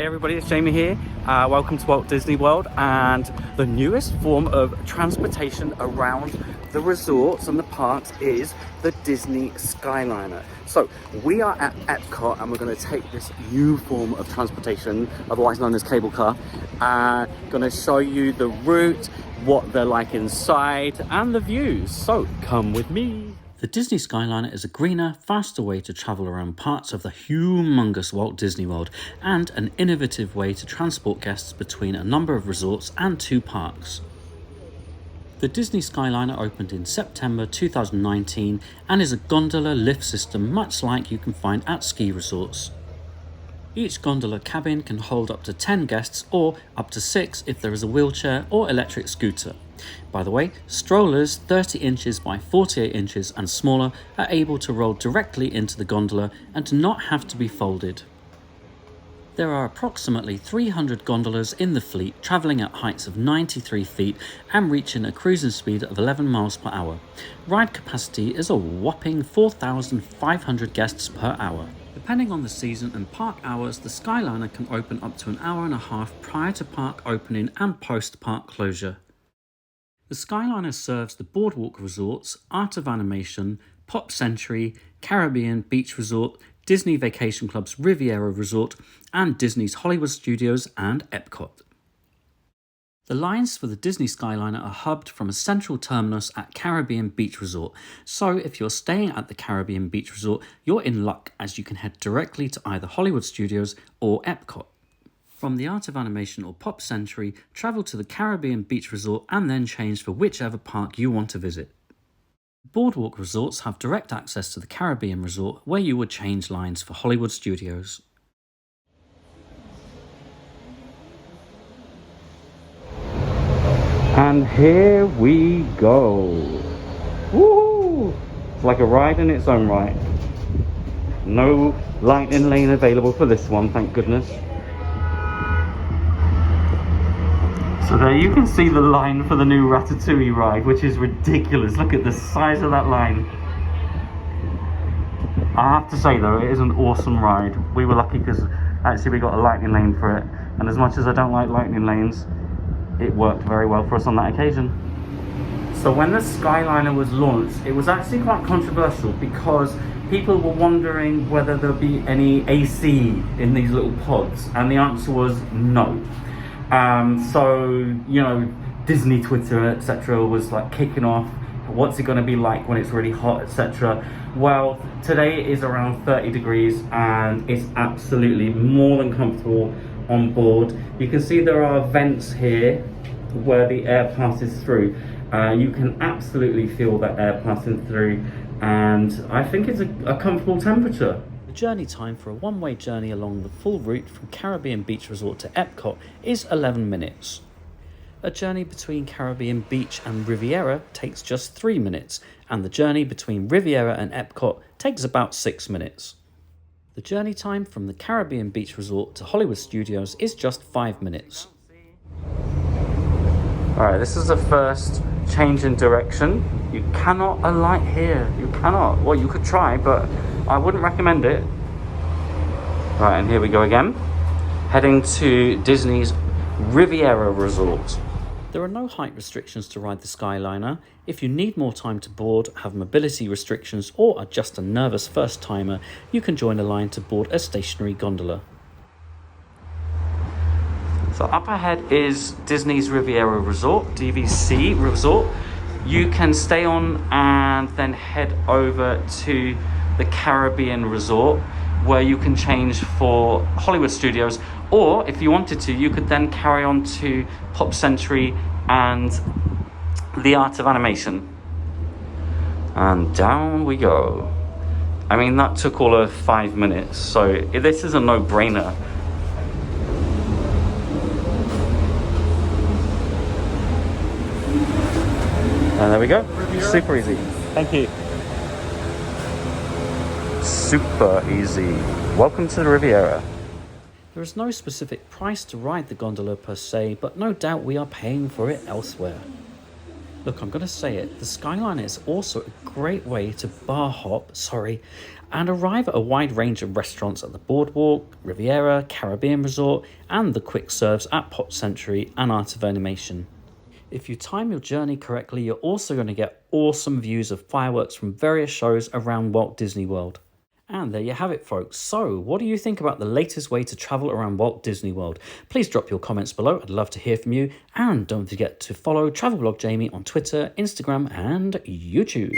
Hey everybody, it's Jamie here. Welcome to Walt Disney World and the newest form of transportation around the resorts and the parks is the Disney Skyliner. So we are at Epcot and we're going to take this new form of transportation, otherwise known as cable car. Going to show you the route, what they're like inside and the views. So come with me. The Disney Skyliner is a greener, faster way to travel around parts of the humongous Walt Disney World and an innovative way to transport guests between a number of resorts and two parks. The Disney Skyliner opened in September 2019 and is a gondola lift system much like you can find at ski resorts. Each gondola cabin can hold up to 10 guests or up to 6 if there is a wheelchair or electric scooter. By the way, strollers 30 inches by 48 inches and smaller are able to roll directly into the gondola and do not have to be folded. There are approximately 300 gondolas in the fleet, travelling at heights of 93 feet and reaching a cruising speed of 11 miles per hour. Ride capacity is a whopping 4,500 guests per hour. Depending on the season and park hours, the Skyliner can open up to an hour and a half prior to park opening and post-park closure. The Skyliner serves the Boardwalk Resorts, Art of Animation, Pop Century, Caribbean Beach Resort, Disney Vacation Club's Riviera Resort, and Disney's Hollywood Studios and Epcot. The lines for the Disney Skyliner are hubbed from a central terminus at Caribbean Beach Resort, so if you're staying at the Caribbean Beach Resort, you're in luck as you can head directly to either Hollywood Studios or Epcot. From the Art of Animation or Pop Century, travel to the Caribbean Beach Resort and then change for whichever park you want to visit. Boardwalk Resorts have direct access to the Caribbean Resort where you would change lines for Hollywood Studios. And here we go. Woohoo! It's like a ride in its own right. No lightning lane available for this one, thank goodness. So there you can see the line for the new Ratatouille ride, which is ridiculous. Look at the size of that line. I have to say though, it is an awesome ride. We were lucky because actually we got a lightning lane for it. And as much as I don't like lightning lanes, it worked very well for us on that occasion. So when the Skyliner was launched, it was actually quite controversial because people were wondering whether there'd be any AC in these little pods. And the answer was no. So, you know, Disney Twitter, etc. was like kicking off. What's it going to be like when it's really hot, etc. Well, today it is around 30 degrees and it's absolutely more than comfortable on board. You can see there are vents here where the air passes through. You can absolutely feel that air passing through and I think it's a comfortable temperature. Journey time for a one-way journey along the full route from Caribbean Beach Resort to Epcot is 11 minutes. A journey between Caribbean Beach and Riviera takes just 3 minutes, and the journey between Riviera and Epcot takes about 6 minutes. The journey time from the Caribbean Beach Resort to Hollywood Studios is just 5 minutes. Alright, this is the first change in direction. You cannot alight here. You cannot. Well, you could try, but I wouldn't recommend it. Right, and here we go again. Heading to Disney's Riviera Resort. There are no height restrictions to ride the Skyliner. If you need more time to board, have mobility restrictions, or are just a nervous first-timer, you can join a line to board a stationary gondola. So up ahead is Disney's Riviera Resort, DVC Resort. You can stay on and then head over to the Caribbean Resort where you can change for Hollywood Studios, or if you wanted to, you could then carry on to Pop Century and the Art of Animation. And down we go. I mean, that took all of 5 minutes, so this is a no-brainer. And there we go. Super easy. Thank you. Super easy. Welcome to the Riviera. There is no specific price to ride the gondola per se, but no doubt we are paying for it elsewhere. Look, I'm going to say it. The Skyliner is also a great way to bar hop, and arrive at a wide range of restaurants at the Boardwalk, Riviera, Caribbean Resort, and the quick serves at Pop Century and Art of Animation. If you time your journey correctly, you're also going to get awesome views of fireworks from various shows around Walt Disney World. And there you have it, folks. So, what do you think about the latest way to travel around Walt Disney World? Please drop your comments below. I'd love to hear from you. And don't forget to follow Travel Blog Jamie on Twitter, Instagram, and YouTube.